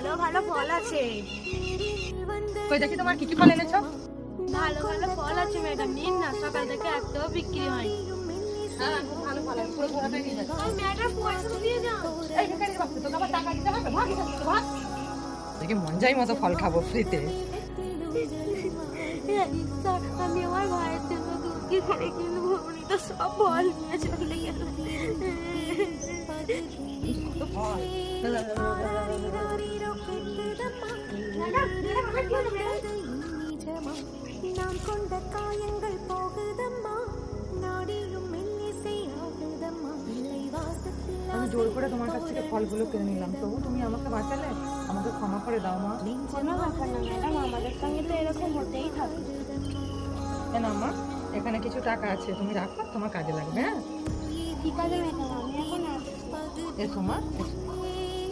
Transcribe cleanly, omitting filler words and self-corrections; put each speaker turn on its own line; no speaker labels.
ভালো ভালো ফল আছে।
কই দেখি তোমার কি কি ফল এনেছো?
ভালো ভালো ফল আছে ম্যাডাম, নিন না, সকাল থেকে একটাও বিক্রি হয়নি।
হ্যাঁ খুব ভালো ফল আছে, পুরো ঘোরাতে নিয়ে যাচ্ছি।
ম্যাডাম পয়সা দিয়ে যাও।
এই বেকারি বাচ্চা, তোকে আবার টাকা দিতে হবে, ভাগ এখান থেকে, ভাগ। দেখি মন যাই মতো ফল খাবো ফ্রিতে।
স্যার, আমি আমার ভাইয়ের জন্য দুধ কিনে কিনবো, উনি তো সব ফল নিয়ে চলে গেল।
நாம் கொண்ட காயங்கள் போகுதம்மா, நாடியும் மெல்லிசை ஆகுதம்மா, இல்லை வாசத்தில்
আমি জোর করে তোমার কাছ থেকে ফলগুলো কিনে নিলাম, তবু তুমি আমাকে বাঁচালে, আমাকে ক্ষমা করে দাও মা।
কোনো ব্যাপার না ম্যাডাম, আমাদের সঙ্গে তো এরকম হতেই থাকে।
না মা, এখানে কিছু টাকা আছে, তুমি রাখো, তোমার কাজে লাগবে। হ্যাঁ
ঠিক আছে ম্যাডাম, আমি এখন আসছি।
এসো মা, এসো।